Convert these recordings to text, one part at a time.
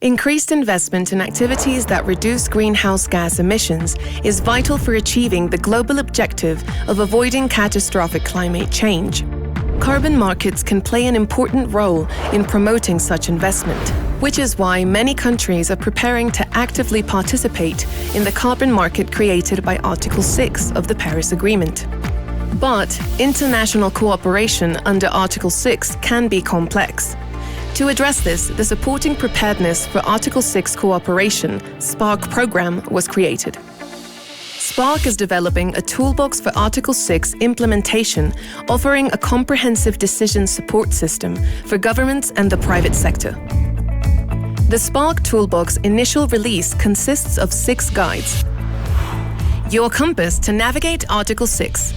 Increased investment in activities that reduce greenhouse gas emissions is vital for achieving the global objective of avoiding catastrophic climate change. Carbon markets can play an important role in promoting such investment, which is why many countries are preparing to actively participate in the carbon market created by Article 6 of the Paris Agreement. But international cooperation under Article 6 can be complex. To address this, the Supporting Preparedness for Article 6 Cooperation (SPARC) program was created. SPARC is developing a toolbox for Article 6 implementation, offering a comprehensive decision support system for governments and the private sector. The SPARC toolbox initial release consists of 6 guides. Your compass to navigate Article 6.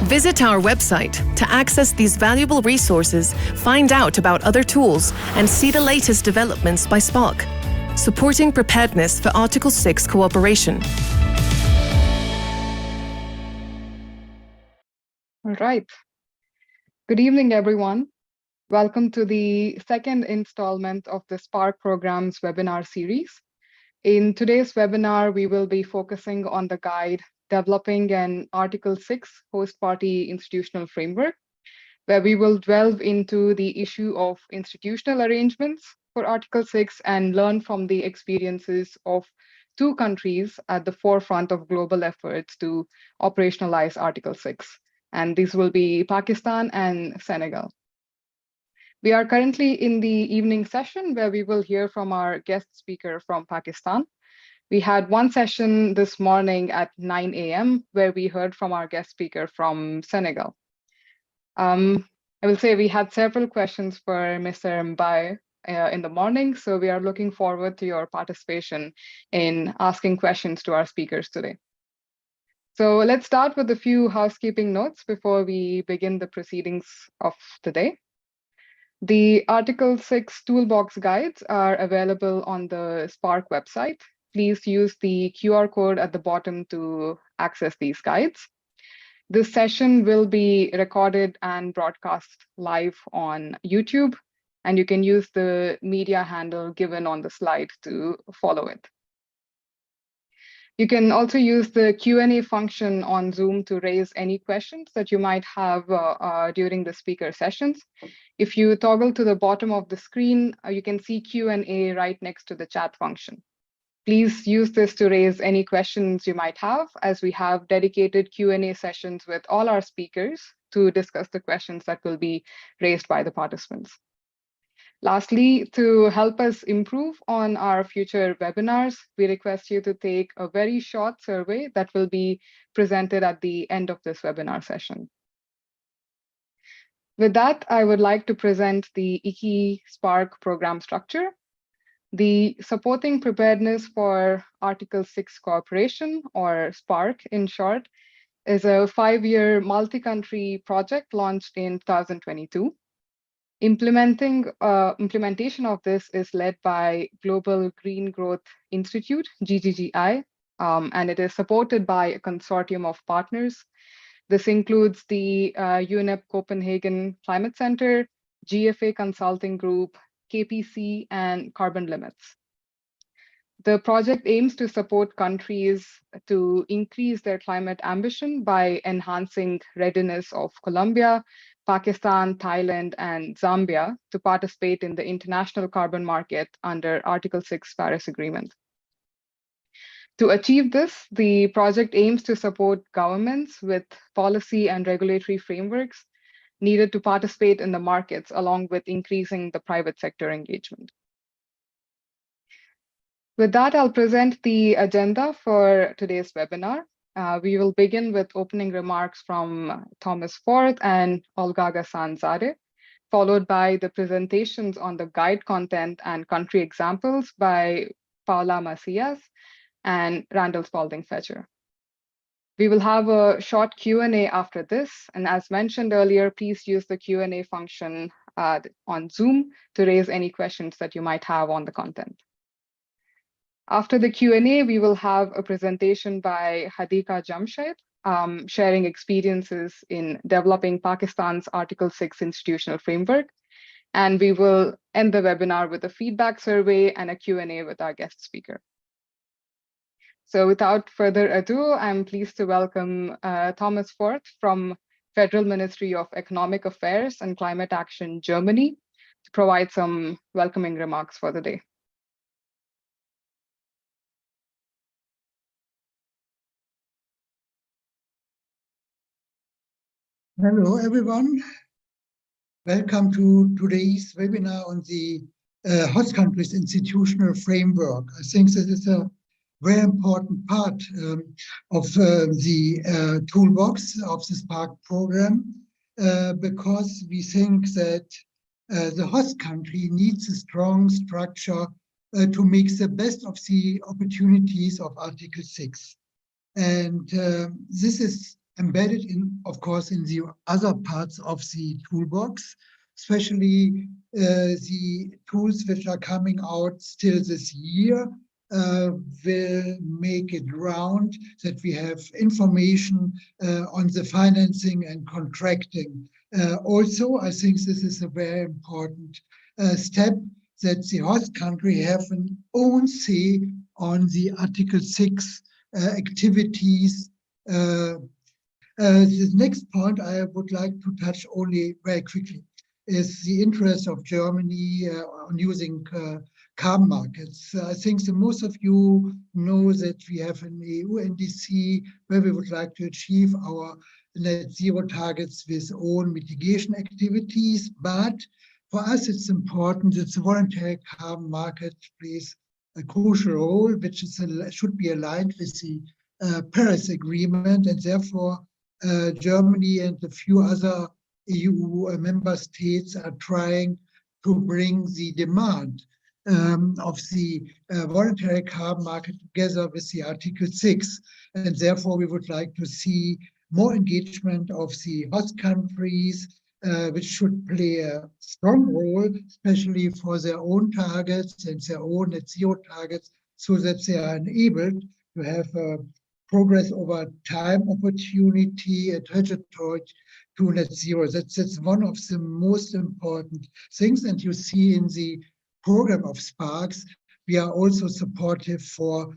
Visit our website to access these valuable resources, find out about other tools, and see the latest developments by SPARC, supporting preparedness for Article 6 cooperation. All right. Good evening, everyone. Welcome to the second installment of the SPARC program's webinar series. In today's webinar, we will be focusing on the guide Developing an Article 6 Host Party Institutional Framework, where we will delve into the issue of institutional arrangements for Article 6 and learn from the experiences of 2 countries at the forefront of global efforts to operationalize Article 6. And these will be Pakistan and Senegal. We are currently in the evening session where we will hear from our guest speaker from Pakistan. We had one session this morning at 9 a.m. where we heard from our guest speaker from Senegal. I will say we had several questions for Mr. Mbaye in the morning, so we are looking forward to your participation in asking questions to our speakers today. So let's start with a few housekeeping notes before we begin the proceedings of today. The Article 6 Toolbox guides are available on the SPARC website. Please use the QR code at the bottom to access these guides. This session will be recorded and broadcast live on YouTube, and you can use the media handle given on the slide to follow it. You can also use the Q&A function on Zoom to raise any questions that you might have during the speaker sessions. If you toggle to the bottom of the screen, you can see Q&A right next to the chat function. Please use this to raise any questions you might have, as we have dedicated Q&A sessions with all our speakers to discuss the questions that will be raised by the participants. Lastly, to help us improve on our future webinars, we request you to take a very short survey that will be presented at the end of this webinar session. With that, I would like to present the ICI SPARC program structure. The Supporting Preparedness for Article 6 Cooperation, or SPARC in short, is a 5-year multi-country project launched in 2022. Implementation of this is led by Global Green Growth Institute, GGGI, and it is supported by a consortium of partners. This includes the UNEP Copenhagen Climate Center, GFA Consulting Group, KPC, and Carbon Limits. The project aims to support countries to increase their climate ambition by enhancing readiness of Colombia, Pakistan, Thailand, and Zambia to participate in the international carbon market under Article 6 Paris Agreement. To achieve this, the project aims to support governments with policy and regulatory frameworks needed to participate in the markets, along with increasing the private sector engagement. With that, I'll present the agenda for today's webinar. We will begin with opening remarks from Thomas Forth and Olga Ghassan-Zadeh, followed by the presentations on the guide content and country examples by Paula Macias and Randall Spalding-Fetcher. We will have a short Q&A after this, and as mentioned earlier, please use the Q&A function on Zoom to raise any questions that you might have on the content. After the Q&A, we will have a presentation by Hadika Jamshaid, sharing experiences in developing Pakistan's Article 6 institutional framework, And we will end the webinar with a feedback survey and a Q&A with our guest speaker. So without further ado, I'm pleased to welcome Thomas Forth from Federal Ministry of Economic Affairs and Climate Action, Germany, to provide some welcoming remarks for the day. Hello, everyone. Welcome to today's webinar on the host countries institutional framework. I think this is a very important part of the toolbox of the Spark program because we think that the host country needs a strong structure to make the best of the opportunities of Article 6. And this is embedded in, of course, in the other parts of the toolbox, especially the tools which are coming out still this year will make it round that we have information on the financing and contracting. Also, I think this is a very important step that the host country have an own say on the Article 6 activities. The next point I would like to touch only very quickly is the interest of Germany on using carbon markets. I think that most of you know that we have an EU NDC where we would like to achieve our net zero targets with own mitigation activities. But for us, it's important that the voluntary carbon market plays a crucial role, which is should be aligned with the Paris Agreement, and therefore Germany and a few other EU member states are trying to bring the demand of the voluntary carbon market together with the Article 6. And therefore, we would like to see more engagement of the host countries, which should play a strong role, especially for their own targets and their own net zero targets, so that they are enabled to have a progress over time opportunity, a trajectory to net zero. That's one of the most important things. And you see in the program of Sparks, we are also supportive for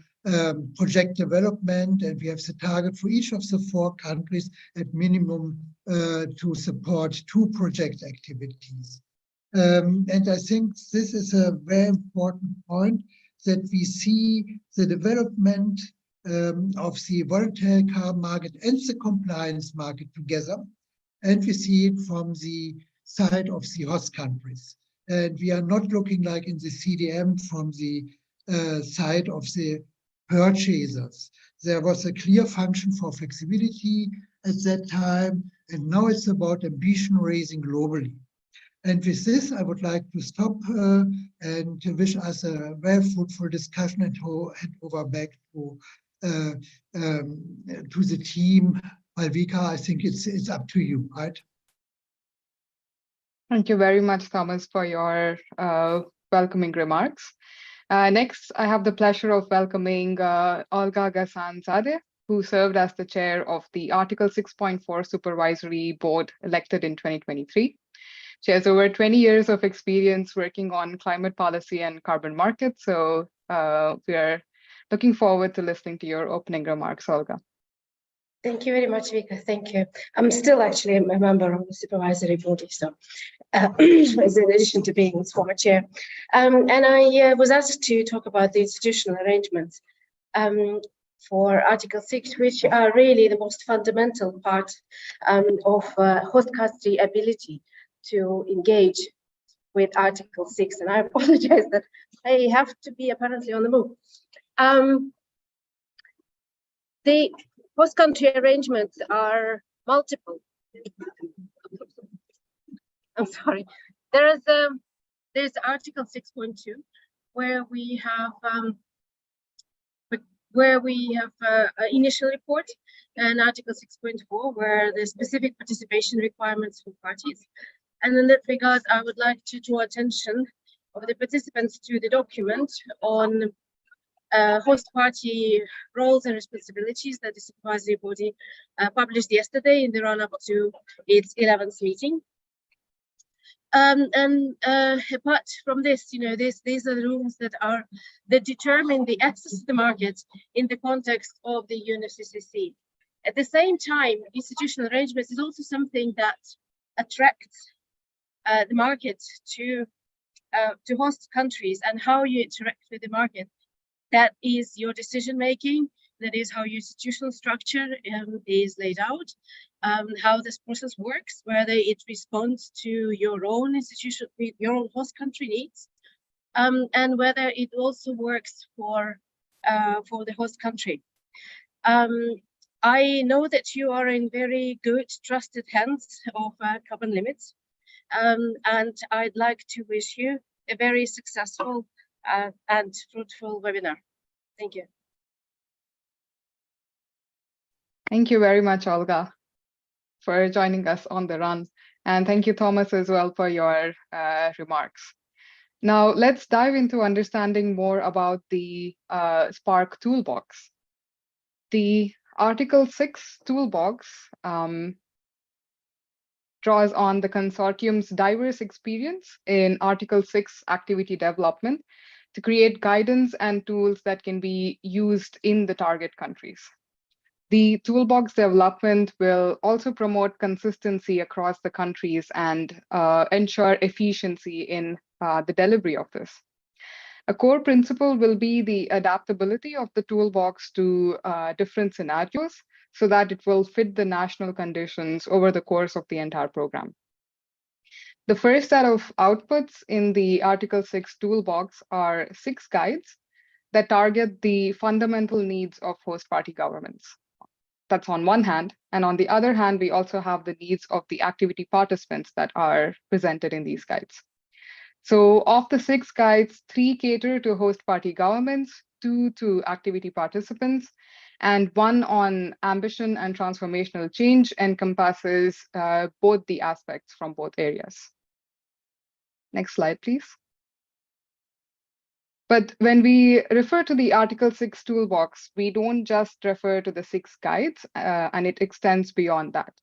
project development, and we have the target for each of the 4 countries at minimum to support 2 project activities. And I think this is a very important point, that we see the development of the voluntary carbon market and the compliance market together. And we see it from the side of the host countries. And we are not looking like in the CDM from the side of the purchasers. There was a clear function for flexibility at that time, and now it's about ambition raising globally. And with this, I would like to stop and to wish us a very fruitful discussion and hand over back to the team. Hadika, I think it's up to you, right? Thank you very much, Thomas, for your welcoming remarks. Next, I have the pleasure of welcoming Olga Ghassan-Zadeh, who served as the chair of the Article 6.4 Supervisory Board elected in 2023. She has over 20 years of experience working on climate policy and carbon markets. So we are looking forward to listening to your opening remarks, Olga. Thank you very much, Vika. Thank you. I'm still actually a member of the supervisory body, so as in addition to being its former chair. And I was asked to talk about the institutional arrangements for Article 6, which are really the most fundamental part of host country ability to engage with Article 6. And I apologize that I have to be apparently on the move. The host country arrangements are multiple. I'm sorry. There's Article 6.2, where we have initial report, and Article 6.4, where the specific participation requirements for parties. And in that regard, I would like to draw attention of the participants to the document on host party roles and responsibilities that the supervisory body published yesterday in the run-up to its 11th meeting. Apart from this, these are the rules that determine the access to the market in the context of the UNFCCC. At the same time, institutional arrangements is also something that attracts the market to host countries, and how you interact with the market. That is your decision making. That is how your institutional structure is laid out, how this process works, whether it responds to your own institution, your own host country needs, and whether it also works for the host country. I know that you are in very good, trusted hands of Carbon Limits, and I'd like to wish you a very successful and fruitful webinar. Thank you. Thank you very much, Olga, for joining us on the run. And thank you, Thomas, as well, for your remarks. Now, let's dive into understanding more about the Spark Toolbox. The Article 6 Toolbox draws on the consortium's diverse experience in Article 6 activity development to create guidance and tools that can be used in the target countries. The toolbox development will also promote consistency across the countries and ensure efficiency in the delivery of this. A core principle will be the adaptability of the toolbox to different scenarios so that it will fit the national conditions over the course of the entire program. The first set of outputs in the Article 6 toolbox are 6 guides that target the fundamental needs of host party governments. That's on one hand. And on the other hand, we also have the needs of the activity participants that are presented in these guides. So of the 6 guides, 3 cater to host party governments, 2 to activity participants, and 1 on ambition and transformational change encompasses both the aspects from both areas. Next slide, please. But when we refer to the Article 6 toolbox, we don't just refer to the 6 guides, and it extends beyond that.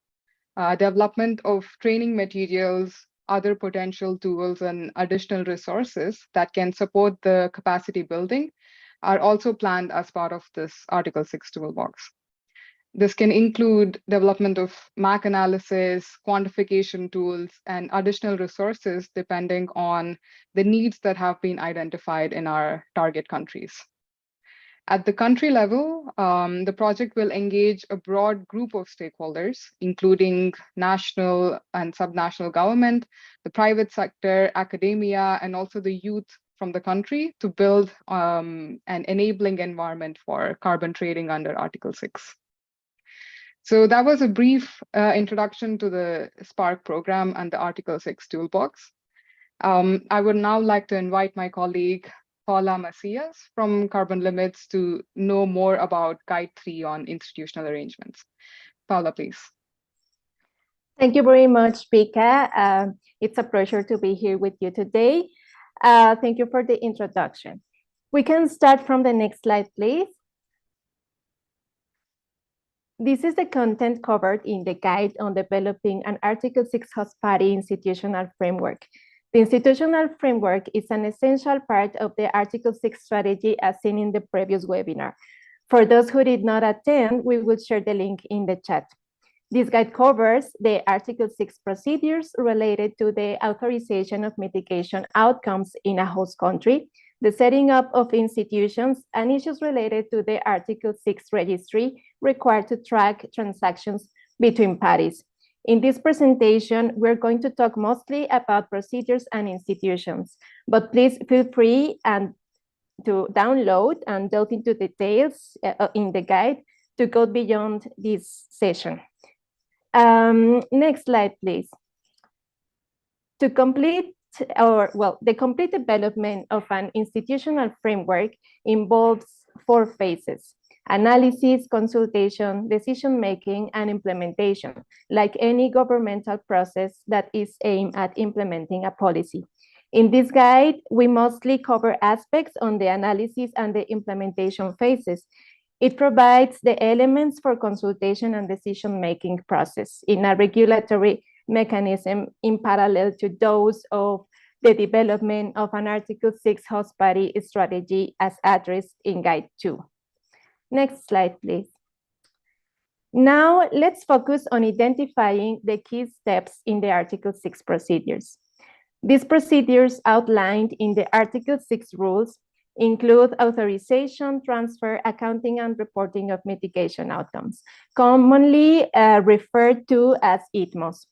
Development of training materials, other potential tools, and additional resources that can support the capacity building are also planned as part of this Article 6 toolbox. This can include development of MAC analysis, quantification tools, and additional resources depending on the needs that have been identified in our target countries. At the country level, the project will engage a broad group of stakeholders, including national and subnational government, the private sector, academia, and also the youth from the country to build an enabling environment for carbon trading under Article 6. So that was a brief introduction to the Spark program and the Article 6 toolbox. I would now like to invite my colleague, Paula Macias from Carbon Limits to know more about Guide 3 on institutional arrangements. Paula, please. Thank you very much, Vika. It's a pleasure to be here with you today. Thank you for the introduction. We can start from the next slide, please. This is the content covered in the guide on developing an Article 6 host party institutional framework. The institutional framework is an essential part of the Article 6 strategy as seen in the previous webinar. For those who did not attend, we will share the link in the chat. This guide covers the Article 6 procedures related to the authorization of mitigation outcomes in a host country, the setting up of institutions, and issues related to the Article 6 registry required to track transactions between parties. In this presentation, we're going to talk mostly about procedures and institutions, but please feel free to download and delve into details in the guide to go beyond this session. Next slide, please. The complete development of an institutional framework involves 4 phases: analysis, consultation, decision-making, and implementation, like any governmental process that is aimed at implementing a policy. In this guide, we mostly cover aspects on the analysis and the implementation phases. It provides the elements for consultation and decision-making process in a regulatory mechanism in parallel to those of the development of an Article 6 host party strategy as addressed in Guide 2. Next slide, please. Now, let's focus on identifying the key steps in the Article 6 procedures. These procedures outlined in the Article 6 rules include authorization, transfer, accounting, and reporting of mitigation outcomes, commonly referred to as ITMOs.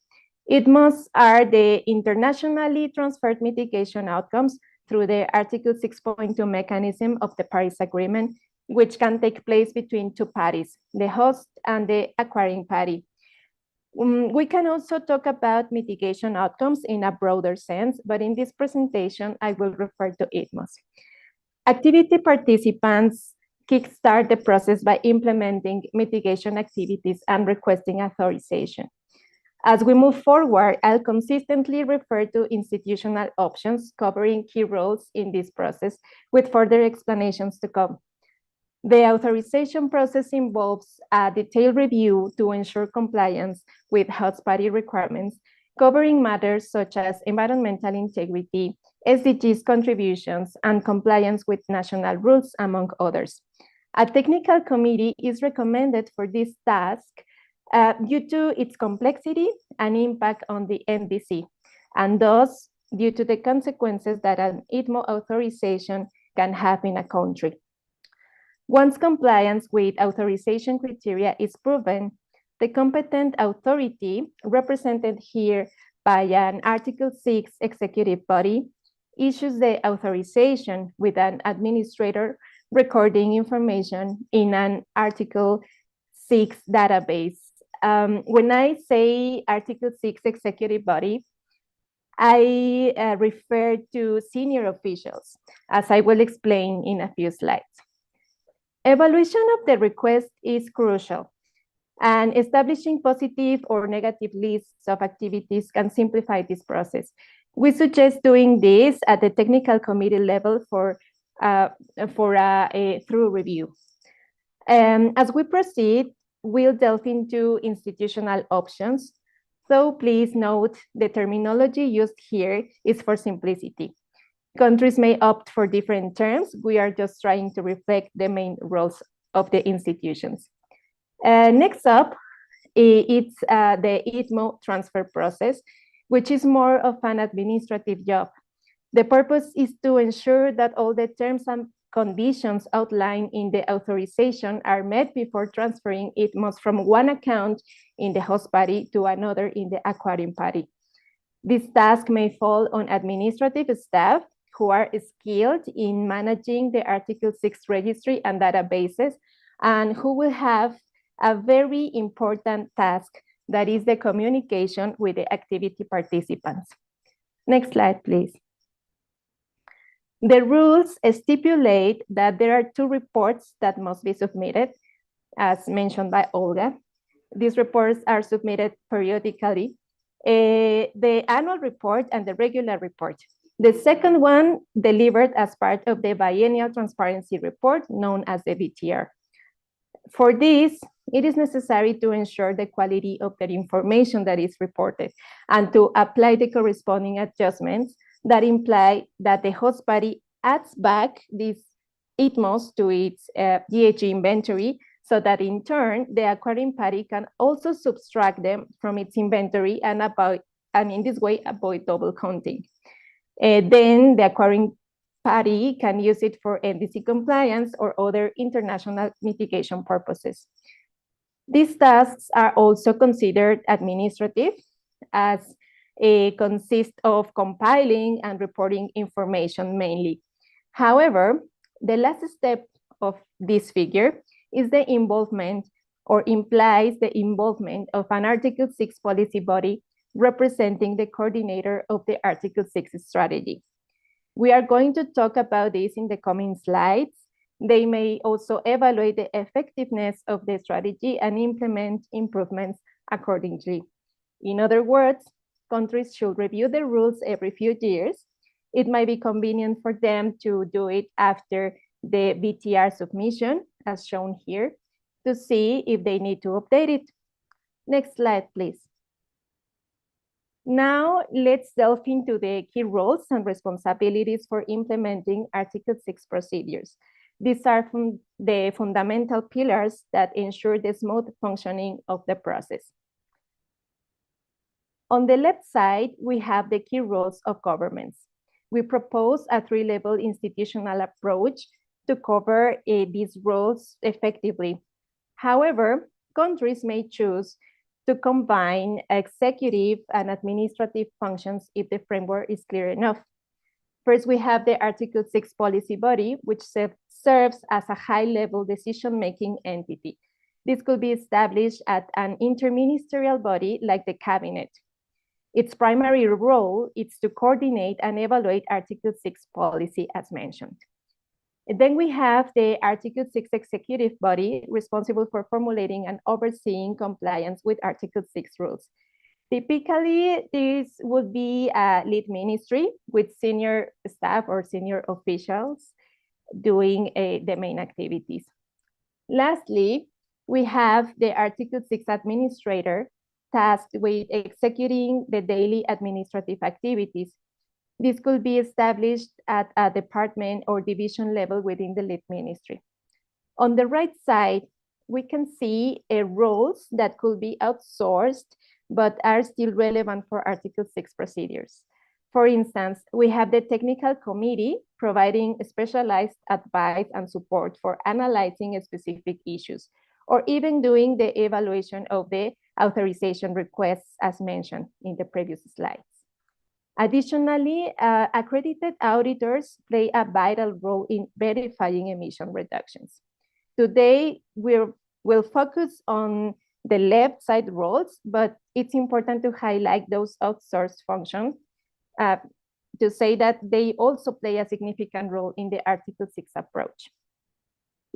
ITMOs are the internationally transferred mitigation outcomes through the Article 6.2 mechanism of the Paris Agreement, which can take place between two parties, the host and the acquiring party. We can also talk about mitigation outcomes in a broader sense, but in this presentation, I will refer to ITMOs. Activity participants kickstart the process by implementing mitigation activities and requesting authorization. As we move forward, I'll consistently refer to institutional options covering key roles in this process with further explanations to come. The authorization process involves a detailed review to ensure compliance with host party requirements, covering matters such as environmental integrity, SDGs contributions, and compliance with national rules, among others. A technical committee is recommended for this task due to its complexity and impact on the NDC, and thus due to the consequences that an ITMO authorization can have in a country. Once compliance with authorization criteria is proven, the competent authority, represented here by an Article 6 executive body, issues the authorization with an administrator recording information in an Article 6 database. When I say Article 6 executive body, I refer to senior officials, as I will explain in a few slides. Evaluation of the request is crucial, and establishing positive or negative lists of activities can simplify this process. We suggest doing this at the technical committee level for a thorough review. As we proceed, we'll delve into institutional options. So please note the terminology used here is for simplicity. Countries may opt for different terms. We are just trying to reflect the main roles of the institutions. Next up, it's the ITMO transfer process, which is more of an administrative job. The purpose is to ensure that all the terms and conditions outlined in the authorization are met before transferring ITMOs from one account in the host party to another in the acquiring party. This task may fall on administrative staff who are skilled in managing the Article 6 registry and databases, and who will have a very important task, that is the communication with the activity participants. Next slide, please. The rules stipulate that there are 2 reports that must be submitted, as mentioned by Olga. These reports are submitted periodically, the annual report and the regular report. The second one delivered as part of the biennial transparency report known as the BTR. For this, it is necessary to ensure the quality of the information that is reported and to apply the corresponding adjustments that imply that the host party adds back these ITMOs to its DHG inventory, so that in turn, the acquiring party can also subtract them from its inventory and in this way avoid double counting. Then the acquiring party can use it for NDC compliance or other international mitigation purposes. These tasks are also considered administrative, as consist of compiling and reporting information mainly. However, the last step of this figure is the involvement, or implies the involvement, of an Article 6 policy body representing the coordinator of the Article 6 strategy. We are going to talk about this in the coming slides. They may also evaluate the effectiveness of the strategy and implement improvements accordingly. In other words, countries should review the rules every few years. It might be convenient for them to do it after the BTR submission, as shown here, to see if they need to update it. Next slide, please. Now, let's delve into the key roles and responsibilities for implementing Article 6 procedures. These are from the fundamental pillars that ensure the smooth functioning of the process. On the left side, we have the key roles of governments. We propose a three-level institutional approach to cover these roles effectively. However, countries may choose to combine executive and administrative functions if the framework is clear enough. First, we have the Article 6 policy body, which serves as a high-level decision-making entity. This could be established at an interministerial body like the cabinet. Its primary role is to coordinate and evaluate Article 6 policy as mentioned. And then we have the Article 6 executive body responsible for formulating and overseeing compliance with Article 6 rules. Typically, this would be a lead ministry with senior staff or senior officials doing the main activities. Lastly, we have the Article 6 administrator tasked with executing the daily administrative activities. This could be established at a department or division level within the lead ministry. On the right side, we can see roles that could be outsourced, but are still relevant for Article 6 procedures. For instance, we have the technical committee providing specialized advice and support for analyzing specific issues, or even doing the evaluation of the authorization requests as mentioned in the previous slides. Additionally, accredited auditors play a vital role in verifying emission reductions. Today, we'll focus on the left side roles, but it's important to highlight those outsourced functions to say that they also play a significant role in the Article 6 approach.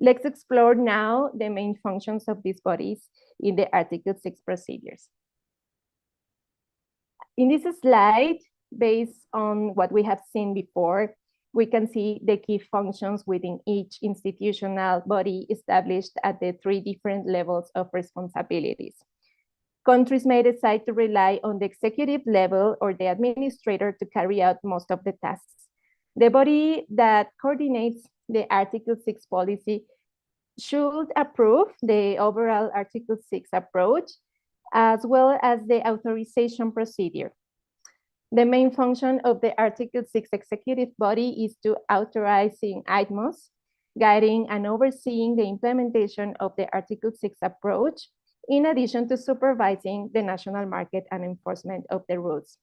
Let's explore now the main functions of these bodies in the Article 6 procedures. In this slide, based on what we have seen before, we can see the key functions within each institutional body established at the three different levels of responsibilities. Countries may decide to rely on the executive level or the administrator to carry out most of the tasks. The body that coordinates the Article 6 policy should approve the overall Article 6 approach, as well as the authorization procedure. The main function of the Article 6 executive body is to authorizing items, guiding and overseeing the implementation of the Article 6 approach, in addition to supervising the national market and enforcement of the rules.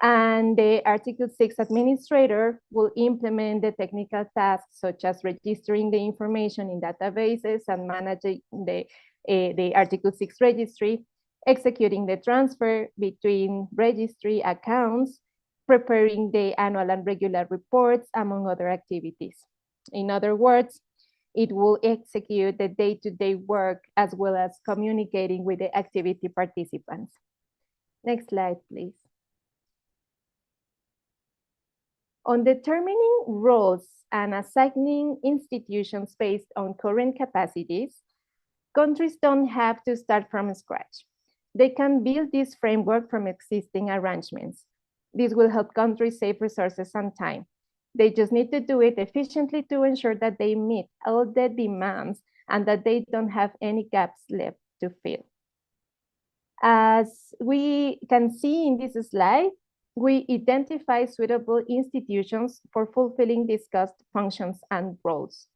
And the Article 6 administrator will implement the technical tasks such as registering the information in databases and managing the Article 6 registry, executing the transfer between registry accounts, preparing the annual and regular reports, among other activities. In other words, it will execute the day-to-day work as well as communicating with the activity participants. Next slide, please. On determining roles and assigning institutions based on current capacities, countries don't have to start from scratch. They can build this framework from existing arrangements. This will help countries save resources and time. They just need to do it efficiently to ensure that they meet all the demands and that they don't have any gaps left to fill. As we can see in this slide, we identify suitable institutions for fulfilling discussed functions and roles.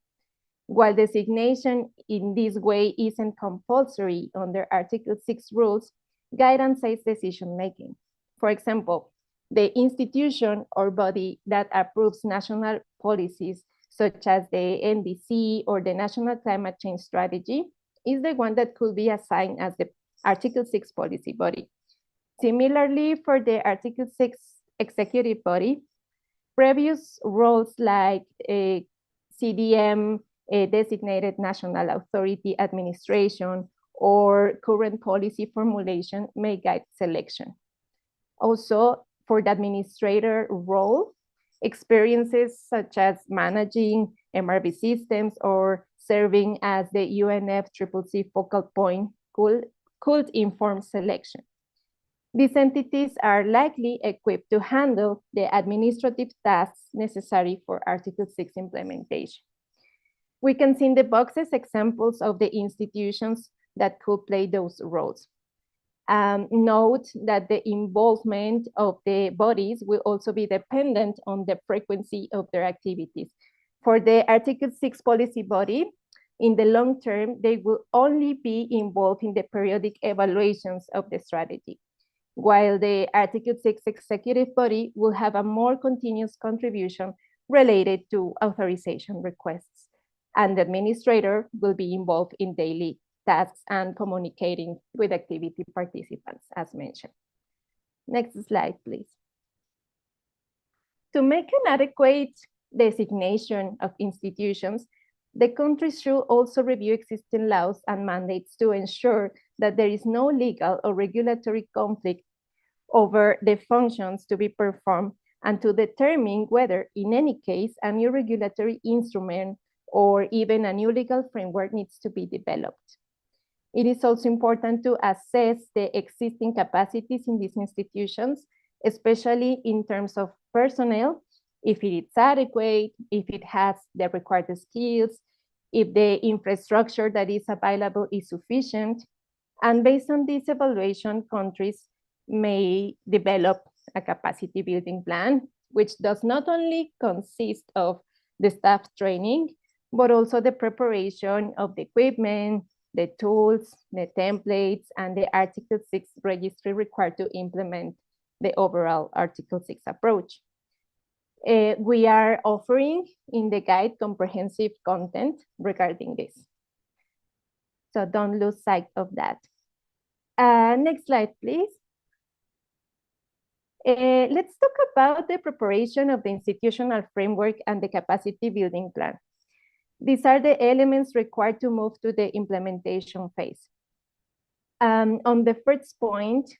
While designation in this way isn't compulsory under Article 6 rules, guidance aids decision-making. For example, the institution or body that approves national policies, such as the NDC or the National Climate Change Strategy, is the one that could be assigned as the Article 6 policy body. Similarly, for the Article 6 executive body, previous roles like a CDM, a designated national authority administration, or current policy formulation may guide selection. Also, for the administrator role, experiences such as managing MRV systems or serving as the UNFCCC focal point could inform selection. These entities are likely equipped to handle the administrative tasks necessary for Article 6 implementation. We can see in the boxes examples of the institutions that could play those roles. Note that the involvement of the bodies will also be dependent on the frequency of their activities. For the Article 6 policy body, in the long term, they will only be involved in the periodic evaluations of the strategy, while the Article 6 executive body will have a more continuous contribution related to authorization requests, and the administrator will be involved in daily tasks and communicating with activity participants, as mentioned. Next slide, please. To make an adequate designation of institutions, the country should also review existing laws and mandates to ensure that there is no legal or regulatory conflict over the functions to be performed, and to determine whether, in any case, a new regulatory instrument or even a new legal framework needs to be developed. It is also important to assess the existing capacities in these institutions, especially in terms of personnel, if it is adequate, if it has the required skills, if the infrastructure that is available is sufficient. And based on this evaluation, countries may develop a capacity building plan, which does not only consist of the staff training, but also the preparation of the equipment, the tools, the templates, and the Article 6 registry required to implement the overall Article 6 approach. We are offering in the guide comprehensive content regarding this. So don't lose sight of that. Next slide, please. Let's talk about the preparation of the institutional framework and the capacity building plan. These are the elements required to move to the implementation phase. On the first point,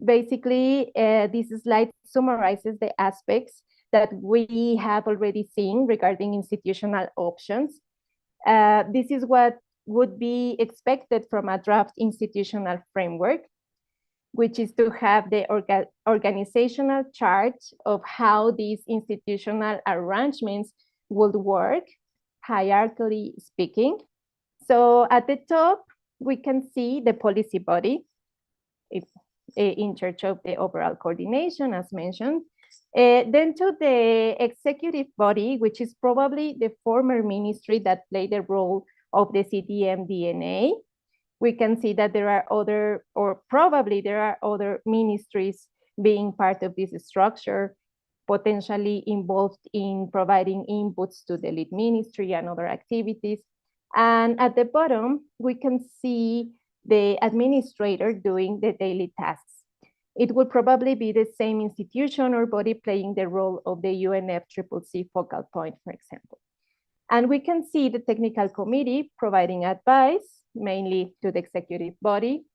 basically, this slide summarizes the aspects that we have already seen regarding institutional options. This is what would be expected from a draft institutional framework, which is to have the organizational chart of how these institutional arrangements would work, hierarchically speaking. So at the top, we can see the policy body in charge of the overall coordination, as mentioned. Then to the executive body, which is probably the former ministry that played the role of the CDM DNA. We can see that there are other, or probably there are other ministries being part of this structure, potentially involved in providing inputs to the lead ministry and other activities. And at the bottom, we can see the administrator doing the daily tasks. It would probably be the same institution or body playing the role of the UNFCCC focal point, for example. And we can see the technical committee providing advice, mainly to the executive body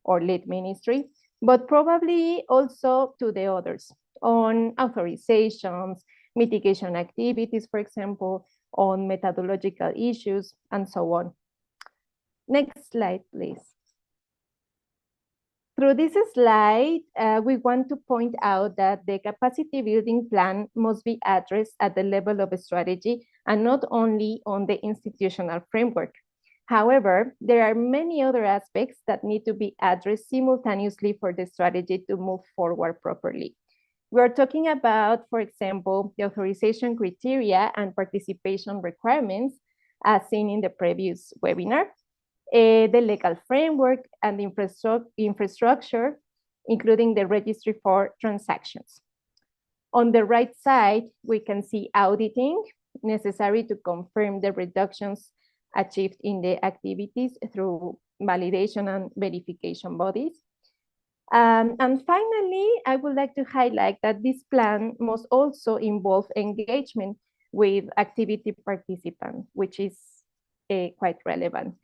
or lead ministry, but probably also to the others on authorizations, mitigation activities, for example, on methodological issues, and so on. Next slide, please. Through this slide, we want to point out that the capacity building plan must be addressed at the level of a strategy and not only on the institutional framework. However, there are many other aspects that need to be addressed simultaneously for the strategy to move forward properly. We are talking about, for example, the authorization criteria and participation requirements, as seen in the previous webinar, the legal framework and the infrastructure, including the registry for transactions. On the right side, we can see auditing necessary to confirm the reductions achieved in the activities through validation and verification bodies. And finally, I would like to highlight that this plan must also involve engagement with activity participants, which is quite relevant.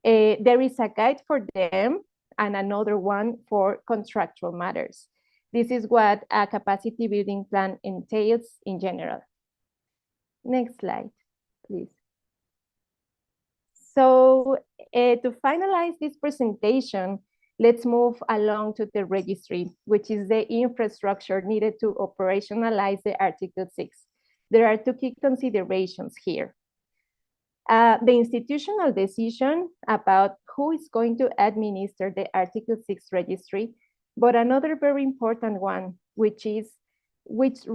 There is a guide for them and another one for contractual matters. This is what a capacity building plan entails in general. Next slide, please. So to finalize this presentation, Let's move along to the registry, which is the infrastructure needed to operationalize the Article 6. There are two key considerations here. The institutional decision about who is going to administer the Article 6 registry, but another very important one, which is which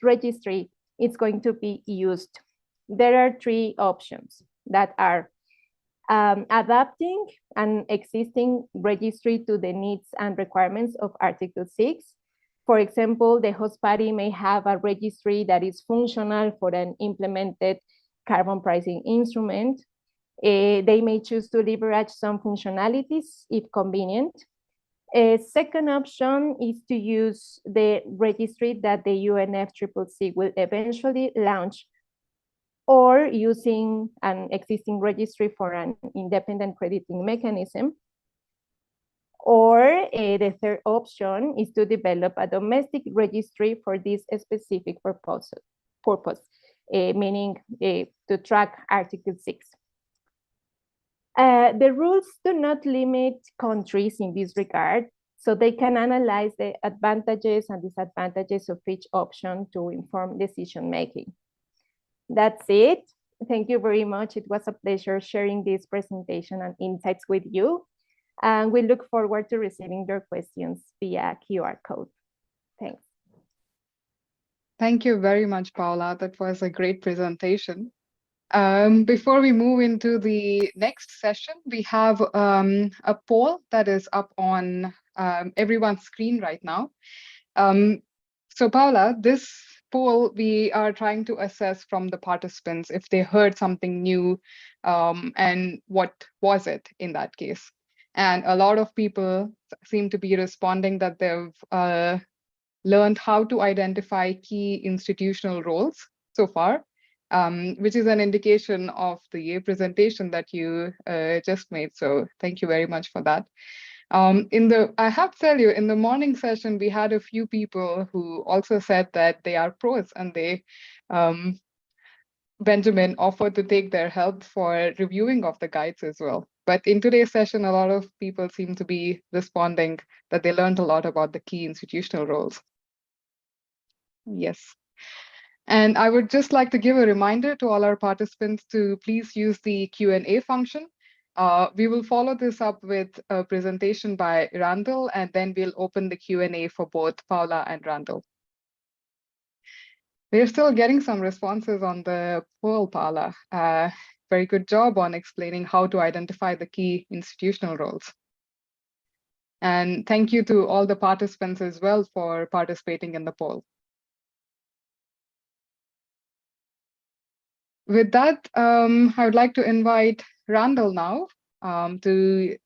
registry is going to be used. There are three options that are adapting an existing registry to the needs and requirements of Article 6. For example, the host party may have a registry that is functional for an implemented carbon pricing instrument. They may choose to leverage some functionalities if convenient. A second option is to use the registry that the UNFCCC will eventually launch, or using an existing registry for an independent crediting mechanism. Or the third option is to develop a domestic registry for this specific purpose, meaning to track Article 6. The rules do not limit countries in this regard, so they can analyze the advantages and disadvantages of each option to inform decision making. That's it. Thank you very much. It was a pleasure sharing this presentation and insights with you. And we look forward to receiving your questions via QR code. Thanks. Thank you very much, Paula. That was a great presentation. Before we move into the next session, we have a poll that is up on everyone's screen right now. So Paula, this poll, we are trying to assess from the participants if they heard something new and what was it in that case. And a lot of people seem to be responding that they've learned how to identify key institutional roles so far, which is an indication of the presentation that you just made. So thank you very much for that. I have to tell you, in the morning session, we had a few people who also said that they are pros, and they, Benjamin offered to take their help for reviewing of the guides as well. But in today's session, a lot of people seem to be responding that they learned a lot about the key institutional roles. Yes. And I would just like to give a reminder to all our participants to please use the Q&A function. We will follow this up with a presentation by Randall, and then we'll open the Q&A for both Paula and Randall. We're still getting some responses on the poll, Paula. Very good job on explaining how to identify the key institutional roles. And thank you to all the participants as well for participating in the poll. With that, I would like to invite Randall now to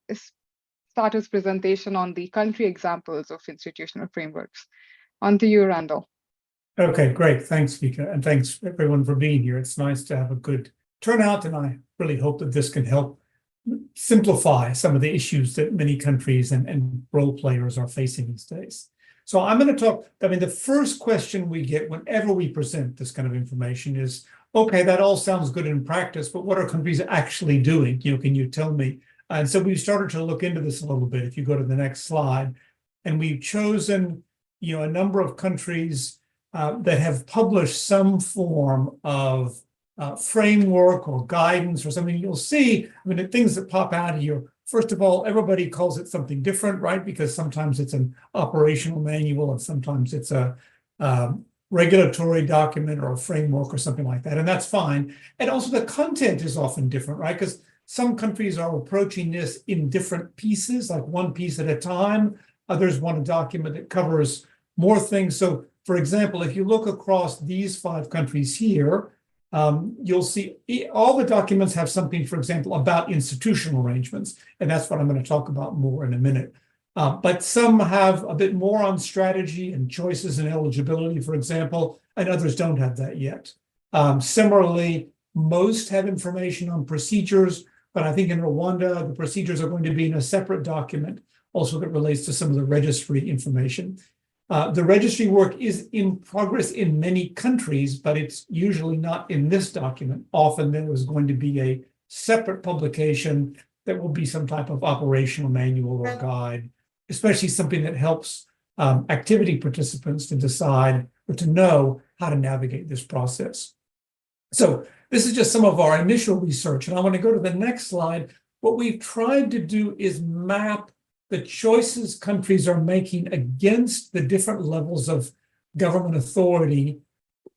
start his presentation on the country examples of institutional frameworks. On to you, Randall. Okay, great. Thanks, Vika. And thanks everyone for being here. It's nice to have a good turnout, and I really hope that this can help simplify some of the issues that many countries and role players are facing these days. So I'm going to talk, the first question we get whenever we present this kind of information is, okay, that all sounds good in practice, but what are countries actually doing? Can you tell me? And so we've started to look into this a little bit. If you go to the next slide, and we've chosen, a number of countries that have published some form of framework or guidance or something. You'll see, the things that pop out here. First of all, everybody calls it something different, right? Because sometimes it's an operational manual and sometimes it's a regulatory document or a framework or something like that. And that's fine. And also the content is often different, right? Because some countries are approaching this in different pieces, like one piece at a time. Others want a document that covers more things. So, for example, if you look across these 5 countries here, you'll see all the documents have something, for example, about institutional arrangements. And that's what I'm going to talk about more in a minute. But some have a bit more on strategy and choices and eligibility, for example, and others don't have that yet. Similarly, most have information on procedures, but I think in Rwanda, the procedures are going to be in a separate document, also that relates to some of the registry information. The registry work is in progress in many countries, but it's usually not in this document. Often there is going to be a separate publication there will be some type of operational manual or guide, especially something that helps activity participants to decide or to know how to navigate this process. So this is just some of our initial research, and I want to go to the next slide. What we've tried to do is map the choices countries are making against the different levels of government authority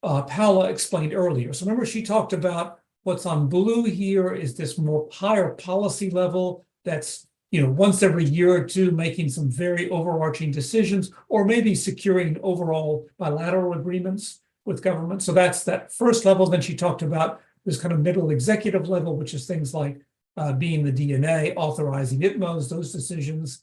Paula explained earlier. So remember, she talked about what's on blue here is this more higher policy level that's, once every year or two making some very overarching decisions, or maybe securing overall bilateral agreements with government. So that's that first level. Then she talked about this kind of middle executive level, which is things like being the DNA, authorizing ITMOs, those decisions.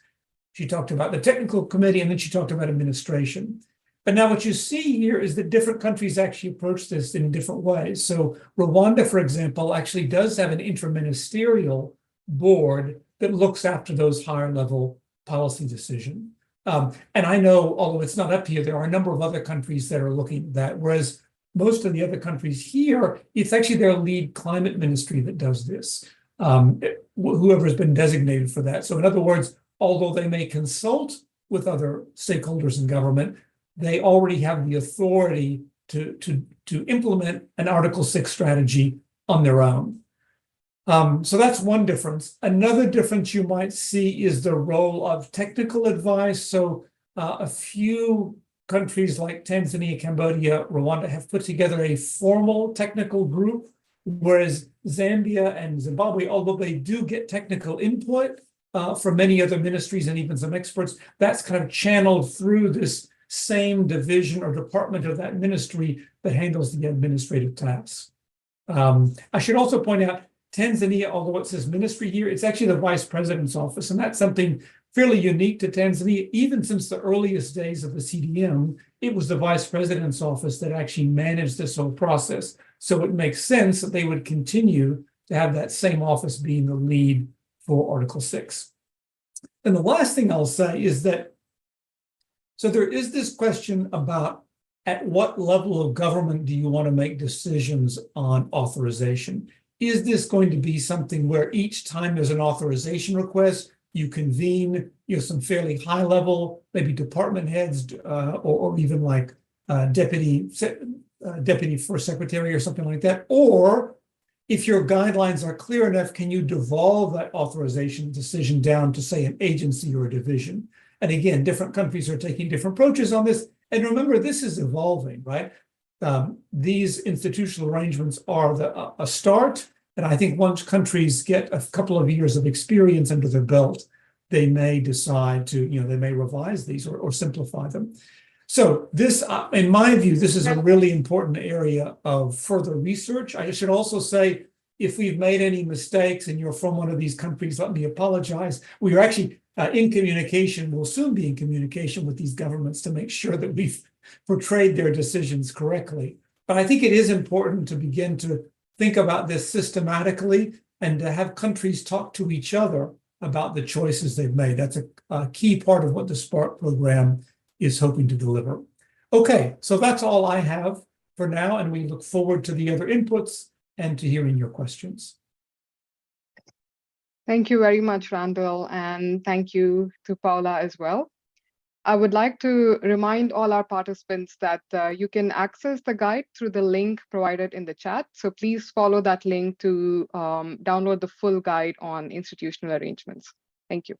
She talked about the technical committee, and then she talked about administration. But now what you see here is that different countries actually approach this in different ways. So Rwanda, for example, actually does have an interministerial board that looks after those higher level policy decisions. And I know, although it's not up here, there are a number of other countries that are looking at that, whereas most of the other countries here, it's actually their lead climate ministry that does this, whoever has been designated for that. So in other words, although they may consult with other stakeholders in government, they already have the authority to implement an Article 6 strategy on their own. So that's one difference. Another difference you might see is the role of technical advice. So a few countries like Tanzania, Cambodia, Rwanda have put together a formal technical group, whereas Zambia and Zimbabwe, although they do get technical input from many other ministries and even some experts, that's kind of channeled through this same division or department of that ministry that handles the administrative tasks. I should also point out, Tanzania, although it says ministry here, it's actually the vice president's office, and that's something fairly unique to Tanzania. Even since the earliest days of the CDM, it was the vice president's office that actually managed this whole process. So it makes sense that they would continue to have that same office being the lead for Article 6. And the last thing I'll say is that, so there is this question about at what level of government do you want to make decisions on authorization? Is this going to be something where each time there's an authorization request, you convene some fairly high level, maybe department heads or even like deputy first secretary or something like that? Or if your guidelines are clear enough, can you devolve that authorization decision down to, say, an agency or a division? And again, different countries are taking different approaches on this. And remember, this is evolving, right? These institutional arrangements are a start. And I think once countries get a couple of years of experience under their belt, they may decide to, they may revise these or simplify them. So this, in my view, this is a really important area of further research. I should also say, if we've made any mistakes and you're from one of these countries, let me apologize. We are actually in communication, we'll soon be in communication with these governments to make sure that we've portrayed their decisions correctly. But I think it is important to begin to think about this systematically and to have countries talk to each other about the choices they've made. That's a key part of what the SPARK program is hoping to deliver. Okay, so that's all I have for now, and we look forward to the other inputs and to hearing your questions. Thank you very much, Randall, and thank you to Paula as well. I would like to remind all our participants that you can access the guide through the link provided in the chat. So please follow that link to download the full guide on institutional arrangements. Thank you.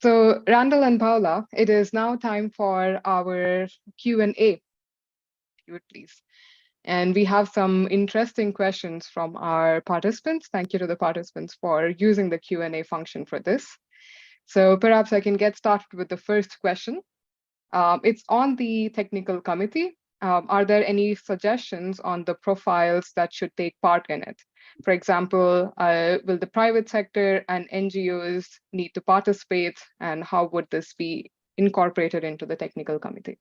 So Randall and Paula, it is now time for our Q&A, if you would please. And we have some interesting questions from our participants. Thank you to the participants for using the Q&A function for this. So perhaps I can get started with the first question. It's on the technical committee. Are there any suggestions on the profiles that should take part in it? For example, will the private sector and NGOs need to participate, and how would this be incorporated into the technical committee?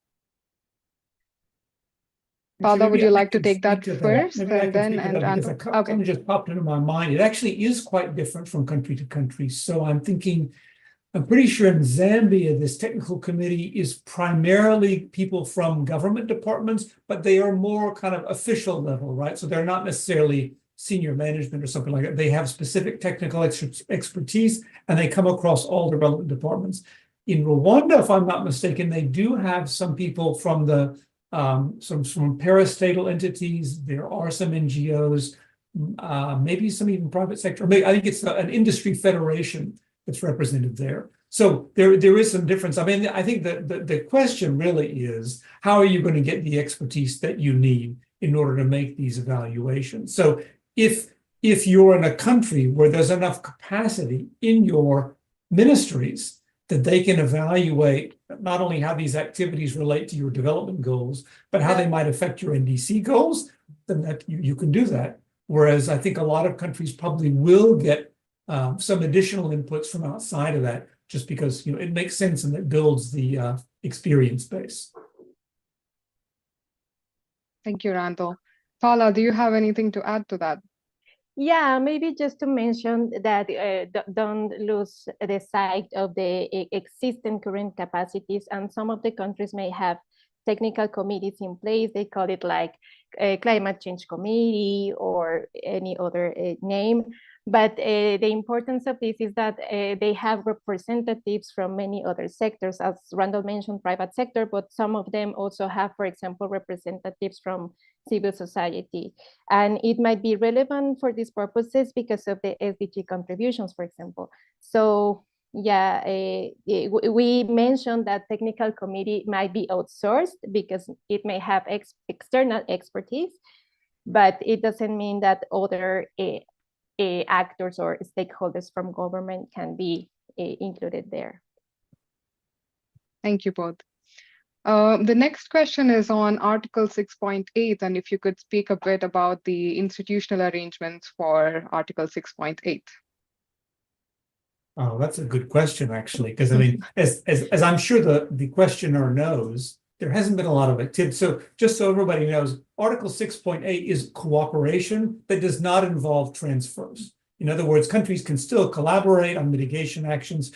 Paula, would you like to take that first? And then, something just popped into my mind. It actually is quite different from country to country. So I'm pretty sure in Zambia, this technical committee is primarily people from government departments, but they are more kind of official level, right? So they're not necessarily senior management or something like that. They have specific technical expertise, and they come across all the relevant departments. In Rwanda, if I'm not mistaken, they do have some people from the some parastatal entities. There are some NGOs, maybe some even private sector. Maybe, I think it's an industry federation that's represented there. So there is some difference. I mean, I think that the question really is, how are you going to get the expertise that you need in order to make these evaluations? So if you're in a country where there's enough capacity in your ministries that they can evaluate not only how these activities relate to your development goals, but how they might affect your NDC goals, then that you can do that. Whereas I think a lot of countries probably will get some additional inputs from outside of that, just because it makes sense and it builds the experience base. Thank you, Randall. Paula, do you have anything to add to that? Yeah, maybe just to mention that don't lose the sight of the existing current capacities, and some of the countries may have technical committees in place. They call it like a climate change committee or any other name. But the importance of this is that they have representatives from many other sectors, as Randall mentioned, private sector, but some of them also have, for example, representatives from civil society. And it might be relevant for these purposes because of the SDG contributions, for example. So yeah, we mentioned that technical committee might be outsourced because it may have external expertise, but it doesn't mean that other actors or stakeholders from government can be included there. Thank you both. The next question is on Article 6.8, and if you could speak a bit about the institutional arrangements for Article 6.8. Oh, that's a good question, actually, because I mean, as I'm sure the questioner knows, there hasn't been a lot of activity. So just so everybody knows, Article 6.8 is cooperation that does not involve transfers. In other words, countries can still collaborate on mitigation actions.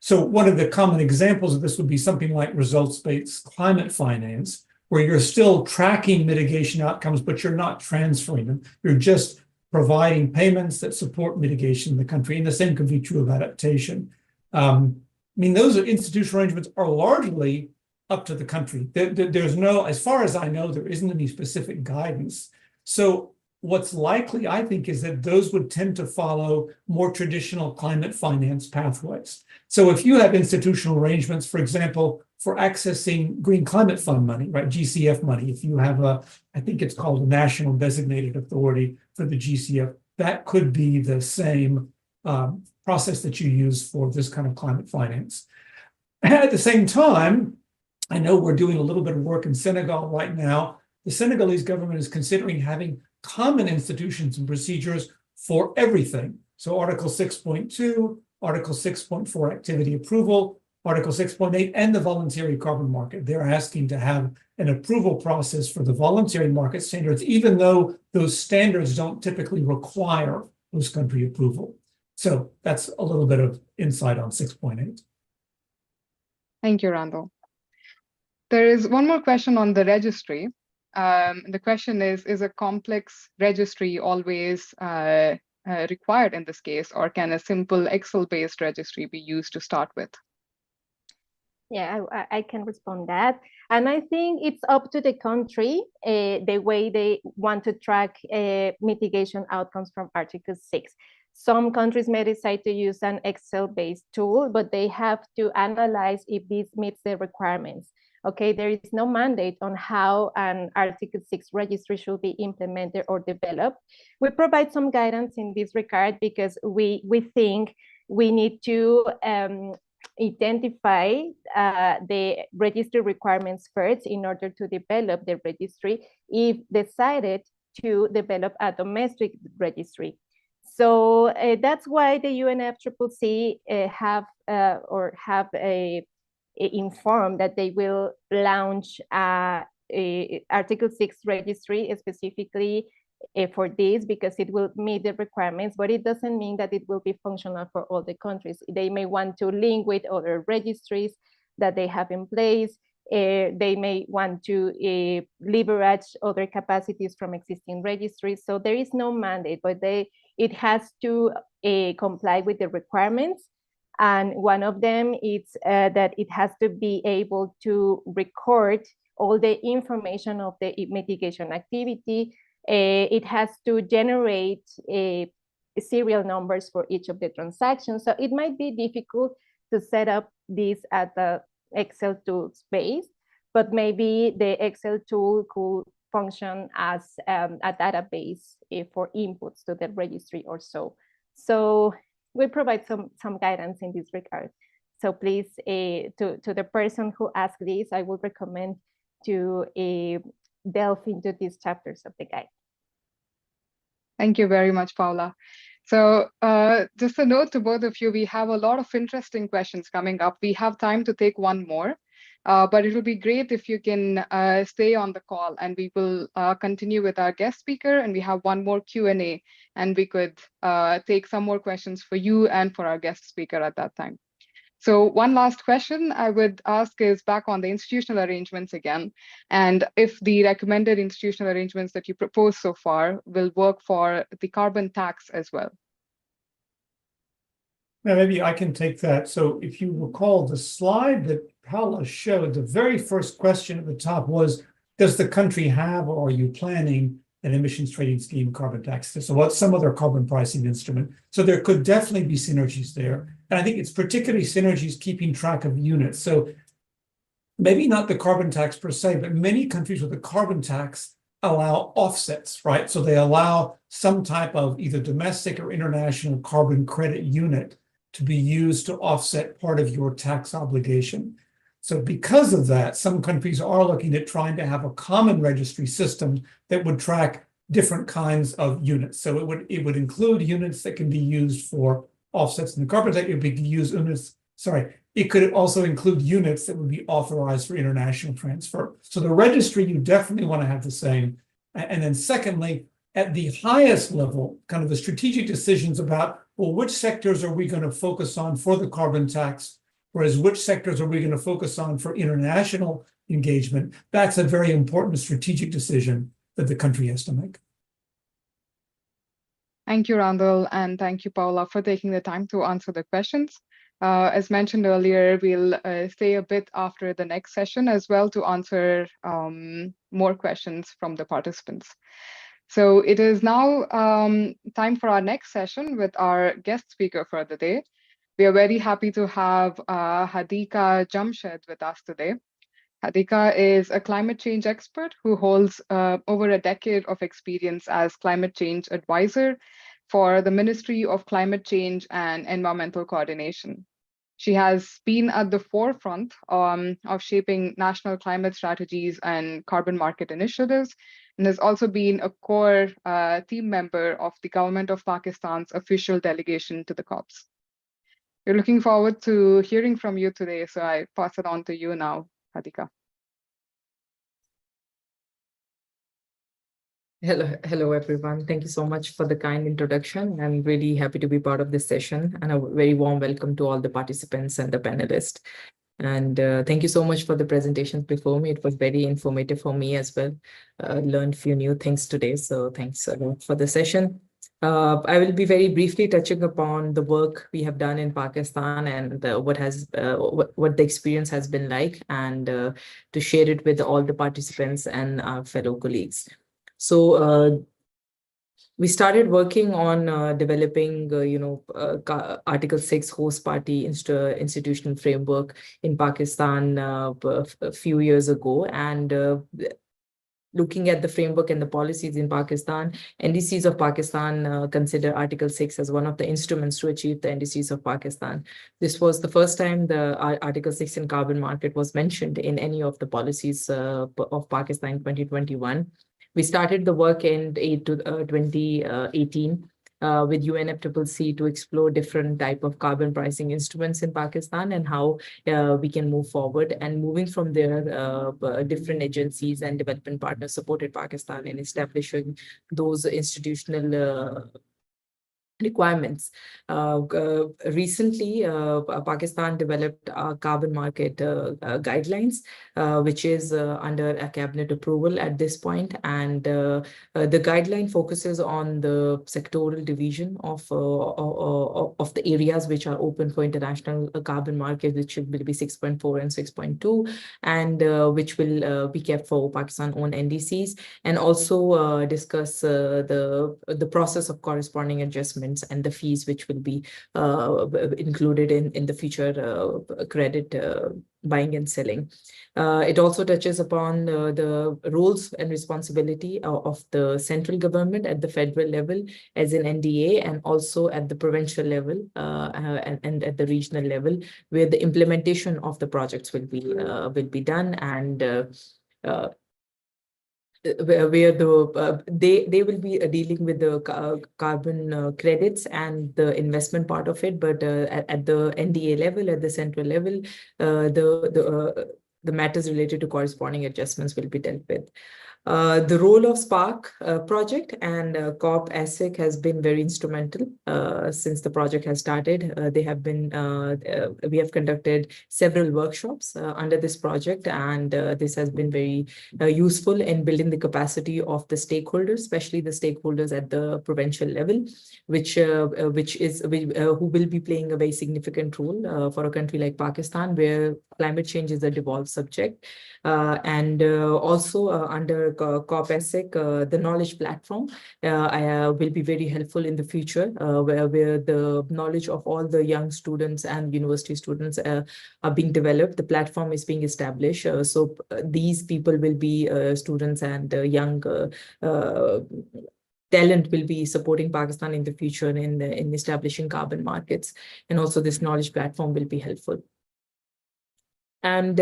So one of the common examples of this would be something like results-based climate finance, where you're still tracking mitigation outcomes, but you're not transferring them. You're just providing payments that support mitigation in the country. And the same could be true of adaptation. I mean, those institutional arrangements are largely up to the country. There's no, as far as I know, there isn't any specific guidance. So what's likely, I think, is that those would tend to follow more traditional climate finance pathways. So if you have institutional arrangements, for example, for accessing Green Climate Fund money, right, GCF money, if you have I think it's called a National Designated Authority for the GCF, that could be the same process that you use for this kind of climate finance. And at the same time, I know we're doing a little bit of work in Senegal right now. The Senegalese government is considering having common institutions and procedures for everything. So Article 6.2, Article 6.4 activity approval, Article 6.8, and the voluntary carbon market. They're asking to have an approval process for the voluntary market standards, even though those standards don't typically require host country approval. So that's a little bit of insight on 6.8. Thank you, Randall. There is one more question on the registry. The question is a complex registry always required in this case, or can a simple Excel-based registry be used to start with? Yeah, I can respond that. And I think it's up to the country, the way they want to track mitigation outcomes from Article 6. Some countries may decide to use an Excel-based tool, but they have to analyze if this meets the requirements. Okay, there is no mandate on how an Article 6 registry should be implemented or developed. We provide some guidance in this regard because we think we need to identify the registry requirements first in order to develop the registry if decided to develop a domestic registry. So that's why the UNFCCC have informed that they will launch a Article 6 registry specifically for this because it will meet the requirements, but it doesn't mean that it will be functional for all the countries. They may want to link with other registries that they have in place. They may want to leverage other capacities from existing registries. So there is no mandate, but it has to comply with the requirements. And one of them is that it has to be able to record all the information of the mitigation activity. It has to generate serial numbers for each of the transactions. So it might be difficult to set up this at the Excel tool space, but maybe the Excel tool could function as a database for inputs to the registry or so. So we provide some guidance in this regard. So please, to the person who asked this, I would recommend to delve into these chapters of the guide. Thank you very much, Paula. So just a note to both of you, we have a lot of interesting questions coming up. We have time to take one more, but it will be great if you can stay on the call, and we will continue with our guest speaker, and we have one more Q&A, and we could take some more questions for you and for our guest speaker at that time. So one last question I would ask is back on the institutional arrangements again, and if the recommended institutional arrangements that you propose so far will work for the carbon tax as well. Now, maybe I can take that. So if you recall the slide that Paula showed, the very first question at the top was, does the country have, or are you planning an emissions trading scheme, carbon tax? So what's some other carbon pricing instrument? So there could definitely be synergies there. And I think it's particularly synergies keeping track of units. So maybe not the carbon tax per se, but many countries with a carbon tax allow offsets, right? So they allow some type of either domestic or international carbon credit unit to be used to offset part of your tax obligation. So because of that, some countries are looking at trying to have a common registry system that would track different kinds of units. So it would include units that can be used for offsets in the carbon tax. It would be used units, it could also include units that would be authorized for international transfer. So the registry, you definitely want to have the same. And then secondly, at the highest level, kind of the strategic decisions about, well, which sectors are we going to focus on for the carbon tax, whereas which sectors are we going to focus on for international engagement? That's a very important strategic decision that the country has to make. Thank you, Randall, and thank you, Paula, for taking the time to answer the questions. As mentioned earlier, we'll stay a bit after the next session as well to answer more questions from the participants. So it is now time for our next session with our guest speaker for the day. We are very happy to have Hadika Jamshaid with us today. Hadika is a climate change expert who holds over a decade of experience as climate change advisor for the Ministry of Climate Change and Environmental Coordination. She has been at the forefront of shaping national climate strategies and carbon market initiatives, and has also been a core team member of the Government of Pakistan's official delegation to the COPs. We're looking forward to hearing from you today, so I pass it on to you now, Hadika. Hello, everyone. Thank you so much for the kind introduction. I'm really happy to be part of this session, and a very warm welcome to all the participants and the panelists. And thank you so much for the presentations before me. It was very informative for me as well. Learned a few new things today, so thanks a lot for the session. I will be very briefly touching upon the work we have done in Pakistan and what the experience has been like, and to share it with all the participants and our fellow colleagues. So we started working on developing, Article 6 host party institutional framework in Pakistan a few years ago, and looking at the framework and the policies in Pakistan, NDCs of Pakistan consider Article 6 as one of the instruments to achieve the NDCs of Pakistan. This was the first time the Article 6 in carbon market was mentioned in any of the policies of Pakistan in 2021. We started the work in 2018 with UNFCCC to explore different type of carbon pricing instruments in Pakistan and how we can move forward. And moving from there, different agencies and development partners supported Pakistan in establishing those institutional requirements. Recently, Pakistan developed carbon market guidelines, which is under a cabinet approval at this point. And the guideline focuses on the sectoral division of the areas which are open for international carbon market, which will be 6.4 and 6.2, and which will be kept for Pakistan-owned NDCs, and also discuss the process of corresponding adjustments and the fees which will be included in the future credit buying and selling. It also touches upon the roles and responsibility of the central government at the federal level as an NDA, and also at the provincial level and at the regional level, where the implementation of the projects will be done, and where they will be dealing with the carbon credits and the investment part of it, but at the NDA level, at the central level, the matters related to corresponding adjustments will be dealt with. The role of Spark project and COP ASIC has been very instrumental since the project has started. We have conducted several workshops under this project, and this has been very useful in building the capacity of the stakeholders, especially the stakeholders at the provincial level, who will be playing a very significant role for a country like Pakistan, where climate change is a devolved subject. And also under COP ASIC, the knowledge platform will be very helpful in the future, where the knowledge of all the young students and university students are being developed. The platform is being established. So these people will be students and young talent will be supporting Pakistan in the future in establishing carbon markets. And also this knowledge platform will be helpful. And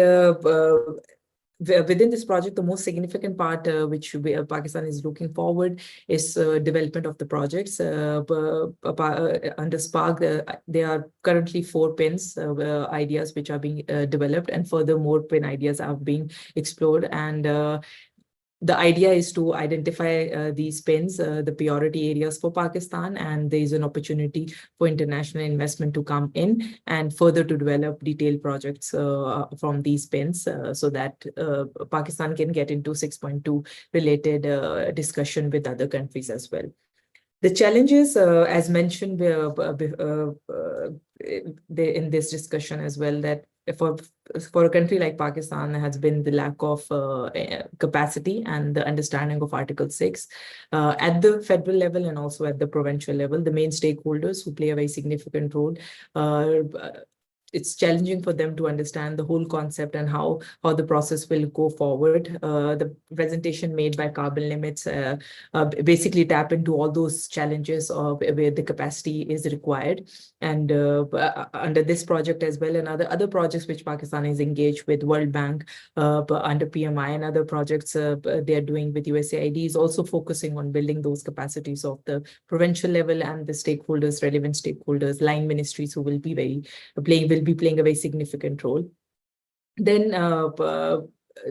within this project, the most significant part which Pakistan is looking forward is development of the projects. Under Spark, there are currently 4 PINs ideas which are being developed, and furthermore PIN ideas are being explored. And the idea is to identify these PINs, the priority areas for Pakistan, and there is an opportunity for international investment to come in and further to develop detailed projects from these PINs so that Pakistan can get into 6.2 related discussion with other countries as well. The challenges, as mentioned in this discussion as well, that for a country like Pakistan has been the lack of capacity and the understanding of Article 6 at the federal level and also at the provincial level. The main stakeholders who play a very significant role, it's challenging for them to understand the whole concept and how the process will go forward. The presentation made by Carbon Limits basically tap into all those challenges of where the capacity is required. And under this project as well, and other projects which Pakistan is engaged with, World Bank, under PMI and other projects they are doing with USAID, is also focusing on building those capacities of the provincial level and the stakeholders, relevant stakeholders, line ministries who will be playing a very significant role. Then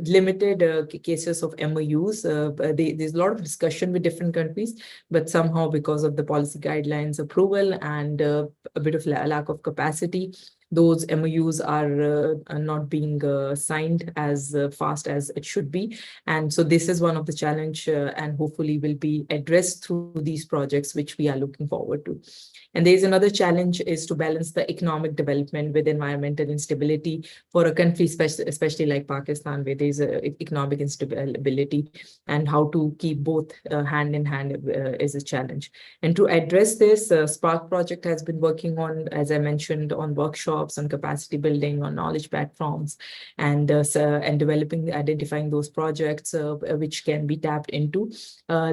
limited cases of MOUs. There's a lot of discussion with different countries, but somehow because of the policy guidelines approval and a bit of lack of capacity, those MOUs are not being signed as fast as it should be. And so this is one of the challenge and hopefully will be addressed through these projects, which we are looking forward to. And there's another challenge is to balance the economic development with environmental instability for a country, especially like Pakistan, where there's economic instability, and how to keep both hand in hand is a challenge. And to address this, Spark project has been working on, as I mentioned, on workshops, on capacity building, on knowledge platforms, and developing, identifying those projects which can be tapped into.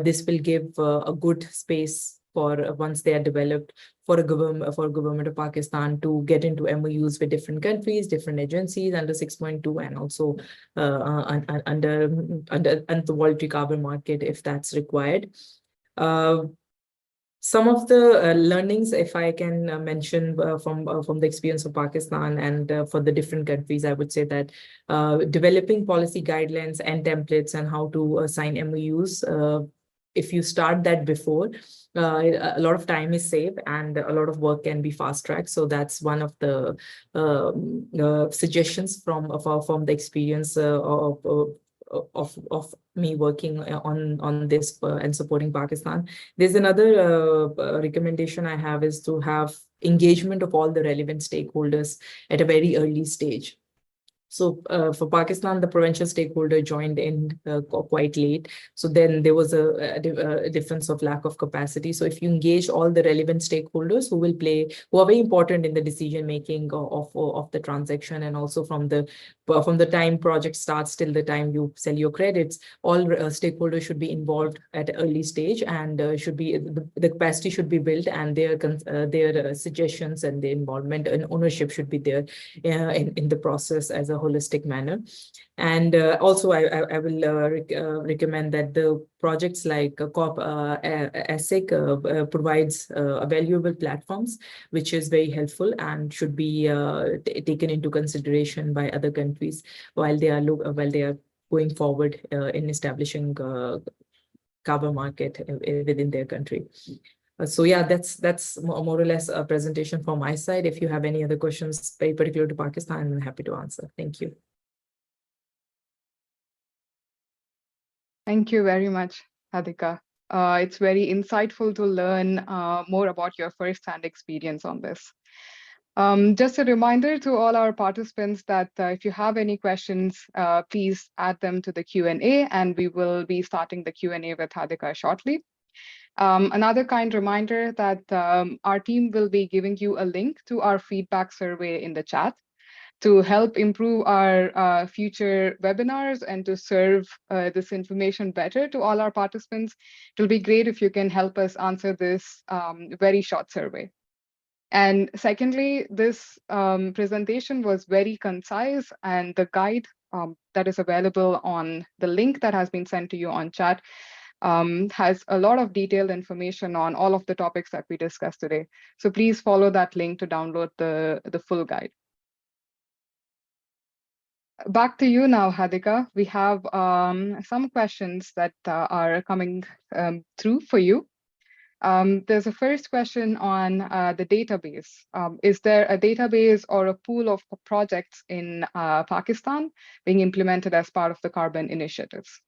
This will give a good space for once they are developed for government of Pakistan to get into MOUs with different countries, different agencies under 6.2, and also under the voluntary carbon market if that's required. Some of the learnings, if I can mention from the experience of Pakistan and for the different countries, I would say that developing policy guidelines and templates and how to sign MOUs if you start that before, a lot of time is saved and a lot of work can be fast-tracked. So that's one of the suggestions from the experience of me working on this and supporting Pakistan. There's another recommendation I have is to have engagement of all the relevant stakeholders at a very early stage. So for Pakistan, the provincial stakeholder joined in quite late. So then there was a difference of lack of capacity. So if you engage all the relevant stakeholders who are very important in the decision making of the transaction, and also from the time project starts till the time you sell your credits, all stakeholders should be involved at an early stage, and the capacity should be built, and their suggestions and their involvement and ownership should be there in the process as a holistic manner. And also I will recommend that the projects like ASIC provides valuable platforms, which is very helpful and should be taken into consideration by other countries while they are going forward in establishing cover market within their country. So yeah, that's more or less a presentation from my side. If you have any other questions, very particular to Pakistan, I'm happy to answer. Thank you. Thank you very much, Hadika. It's very insightful to learn more about your first-hand experience on this. Just a reminder to all our participants that if you have any questions, please add them to the Q&A, and we will be starting the Q&A with Hadika shortly. Another kind reminder that our team will be giving you a link to our feedback survey in the chat to help improve our future webinars and to serve this information better to all our participants. It will be great if you can help us answer this very short survey. And secondly, this presentation was very concise, and the guide that is available on the link that has been sent to you on chat has a lot of detailed information on all of the topics that we discussed today. So please follow that link to download the full guide. Back to you now, Hadika. We have some questions that are coming through for you. There's a first question on the database. Is there a database or a pool of projects in Pakistan being implemented as part of the carbon initiatives?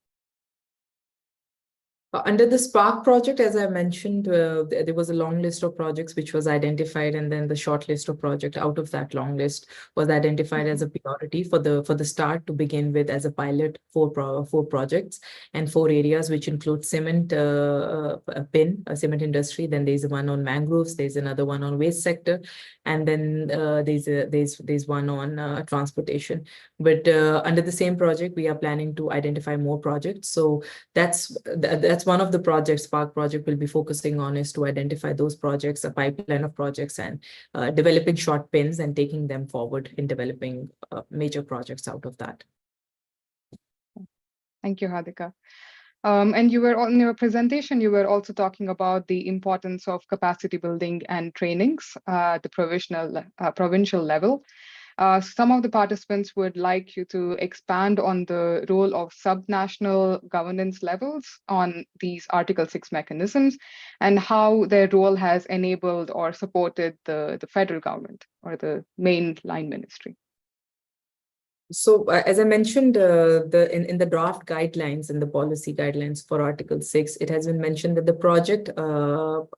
Under the Spark project, as I mentioned, there was a long list of projects which was identified, and then the short list of projects out of that long list was identified as a priority for the start to begin with as a pilot, four projects and 4 areas, which include cement, cement industry. Then there's one on mangroves. There's another one on waste sector, and then there's one on transportation. But under the same project, we are planning to identify more projects. So that's one of the projects Spark project will be focusing on, is to identify those projects, a pipeline of projects, and developing short pins and taking them forward in developing major projects out of that. Thank you, Hadika. And you were on your presentation, you were also talking about the importance of capacity building and trainings at the provincial level. Some of the participants would like you to expand on the role of subnational governance levels on these Article 6 mechanisms and how their role has enabled or supported the federal government or the main line ministry. So as I mentioned, in the draft guidelines and the policy guidelines for Article 6, it has been mentioned that the project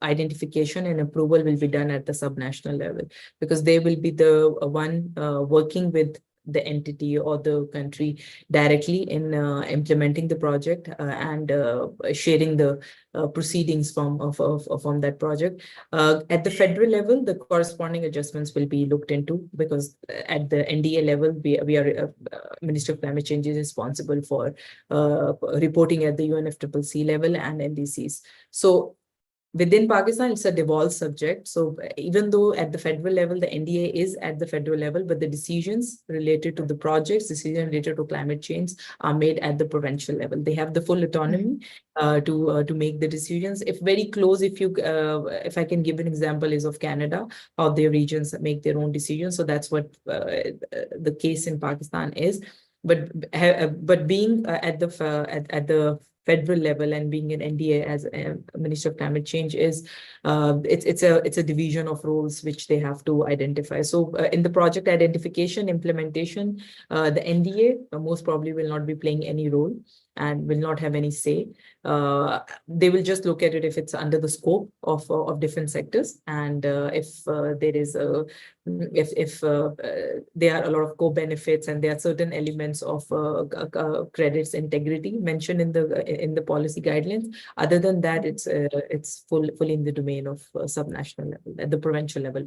identification and approval will be done at the subnational level, because they will be the one working with the entity or the country directly in implementing the project and sharing the proceedings from that project. At the federal level, the corresponding adjustments will be looked into, because at the NDA level, we are Ministry of Climate Change is responsible for reporting at the UNFCCC level and NDCs. So within Pakistan, it's a devolved subject. So even though at the federal level, the NDA is at the federal level, but the decisions related to the projects, decisions related to climate change are made at the provincial level. They have the full autonomy to make the decisions. If very close, if I can give an example, is of Canada, how their regions make their own decisions. So that's what the case in Pakistan is. But being at the federal level and being an NDA as a Minister of Climate Change is it's a division of roles which they have to identify. So in the project identification implementation, the NDA most probably will not be playing any role and will not have any say. They will just look at it if it's under the scope of different sectors, and if there is a if there are a lot of co-benefits and there are certain elements of credits integrity mentioned in the policy guidelines. Other than that, it's fully in the domain of subnational level, at the provincial level.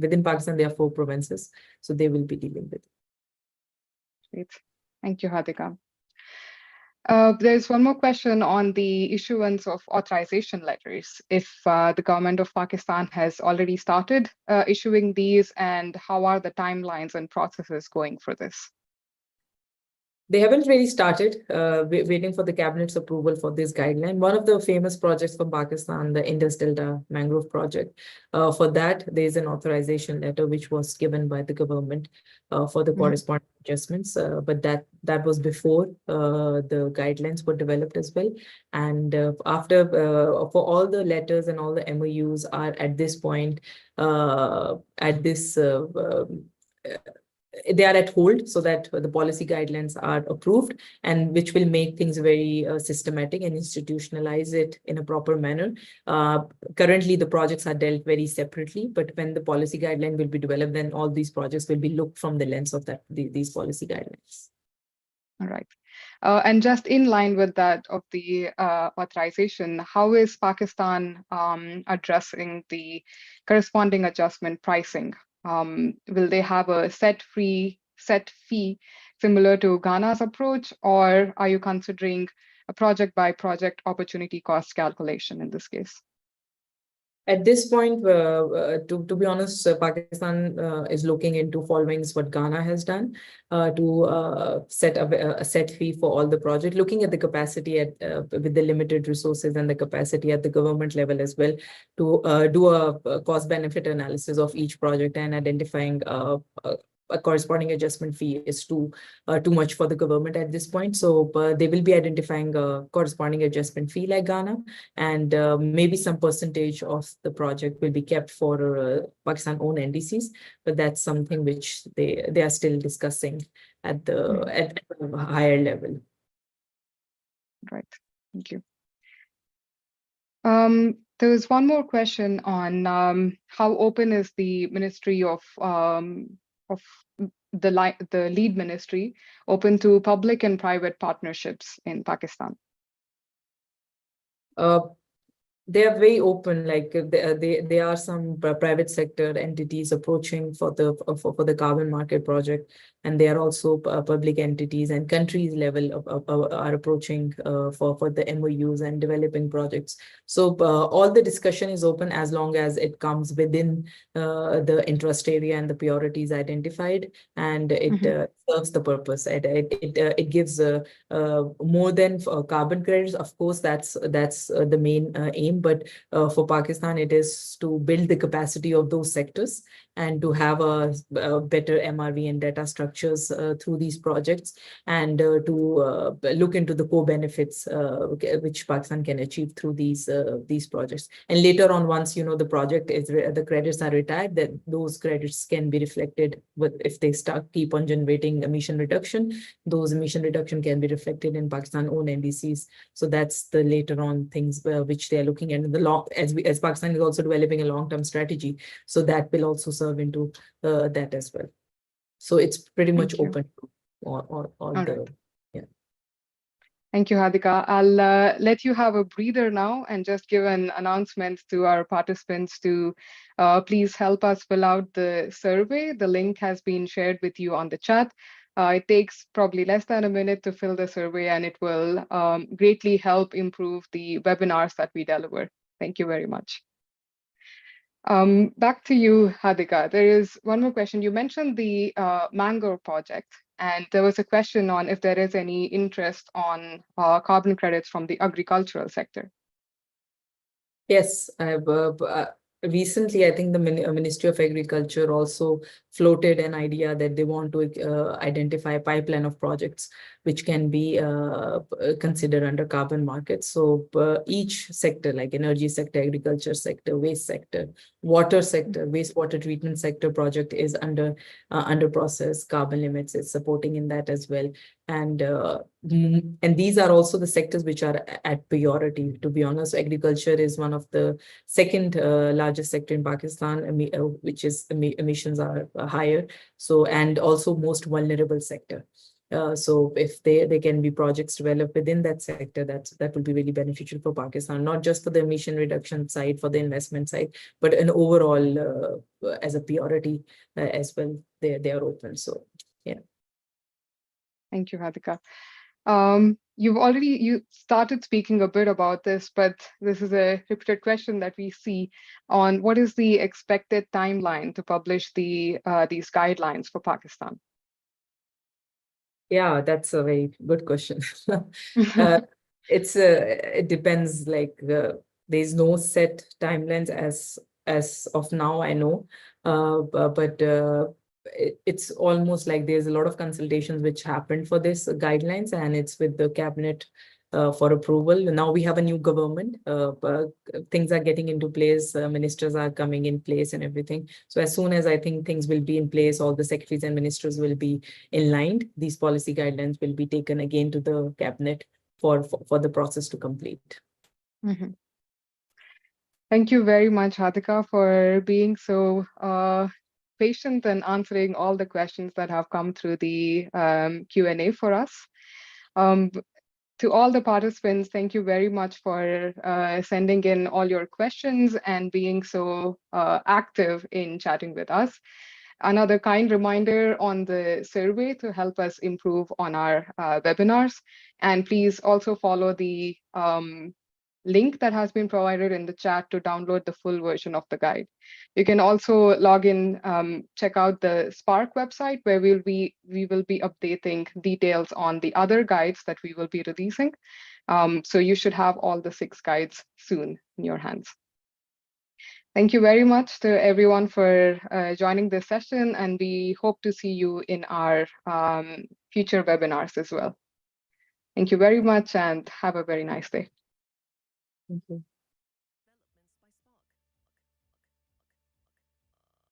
Within Pakistan, there are 4 provinces, so they will be dealing with it. Great. Thank you, Hadika. There's one more question on the issuance of authorization letters. If the government of Pakistan has already started issuing these, and how are the timelines and processes going for this? They haven't really started, waiting for the cabinet's approval for this guideline. One of the famous projects from Pakistan, the Indus Delta Mangrove Project, for that, there's an authorization letter which was given by the government for the corresponding adjustments. But that was before the guidelines were developed as well. And after, for all the letters and all the MOUs are at this point, they are at hold so that the policy guidelines are approved, and which will make things very systematic and institutionalize it in a proper manner. Currently, the projects are dealt very separately, but when the policy guideline will be developed, then all these projects will be looked from the lens of these policy guidelines. All right. And just in line with that of the authorization, how is Pakistan addressing the corresponding adjustment pricing? Will they have a set fee similar to Ghana's approach, or are you considering a project by project opportunity cost calculation in this case? At this point, to be honest, Pakistan is looking into following what Ghana has done to set up a set fee for all the project, looking at the capacity with the limited resources and the capacity at the government level as well, to do a cost-benefit analysis of each project and identifying a corresponding adjustment fee is too much for the government at this point. So they will be identifying a corresponding adjustment fee like Ghana, and maybe some percentage of the project will be kept for Pakistan-owned NDCs, but that's something which they are still discussing at a higher level. Right. Thank you. There was one more question on how open is the Ministry of the lead ministry open to public and private partnerships in Pakistan? They are very open. Like there are some private sector entities approaching for the carbon market project, and there are also public entities and countries level are approaching for the MOUs and developing projects. So all the discussion is open as long as it comes within the interest area and the priorities identified, and it serves the purpose. It gives more than carbon credits. Of course, that's the main aim. But for Pakistan, it is to build the capacity of those sectors and to have a better MRV and data structures through these projects, and to look into the co-benefits which Pakistan can achieve through these projects. And later on, once the project is the credits are retired, that those credits can be reflected if they keep on generating emission reduction. Those emission reduction can be reflected in Pakistan-owned NDCs. So that's the later on things which they are looking at in the long, as Pakistan is also developing a long-term strategy. So that will also serve into that as well. So it's pretty much open to all the. Yeah. Thank you, Hadika. I'll let you have a breather now and just give an announcement to our participants to please help us fill out the survey. The link has been shared with you on the chat. It takes probably less than a minute to fill the survey, and it will greatly help improve the webinars that we deliver. Thank you very much. Back to you, Hadika. There is one more question. You mentioned the Mango project, and there was a question on if there is any interest on carbon credits from the agricultural sector. Yes, I've recently, I think the Ministry of Agriculture also floated an idea that they want to identify a pipeline of projects which can be considered under carbon markets. So each sector, like energy sector, agriculture sector, waste sector, water sector, wastewater treatment sector project is under process. Carbon limits is supporting in that as well. And these are also the sectors which are at priority. To be honest, agriculture is one of the second largest sector in Pakistan, which is emissions are higher. So, and also most vulnerable sector. So if they can be projects developed within that sector, that will be really beneficial for Pakistan, not just for the emission reduction side, for the investment side, but an overall as a priority as well. They are open. So yeah. Thank you, Hadika. You started speaking a bit about this, but this is a repeated question that we see on what is the expected timeline to publish these guidelines for Pakistan? Yeah, that's a very good question. It depends. Like there's no set timelines as of now, I know, but it's almost like there's a lot of consultations which happened for this guidelines, and it's with the cabinet for approval. Now we have a new government. Things are getting into place. Ministers are coming in place and everything. So as soon as I think things will be in place, all the secretaries and ministers will be in line. These policy guidelines will be taken again to the cabinet for the process to complete. Mm-hmm. Thank you very much, Hadika, for being so patient and answering all the questions that have come through the Q&A for us. To all the participants, thank you very much for sending in all your questions and being so active in chatting with us. Another kind reminder on the survey to help us improve on our webinars. And please also follow the link that has been provided in the chat to download the full version of the guide. You can also log in, check out the Spark website, where we will be updating details on the other guides that we will be releasing. So you should have all the 6 guides soon in your hands. Thank you very much to everyone for joining this session, and we hope to see you in our future webinars as well. Thank you very much and have a very nice day. Thank you.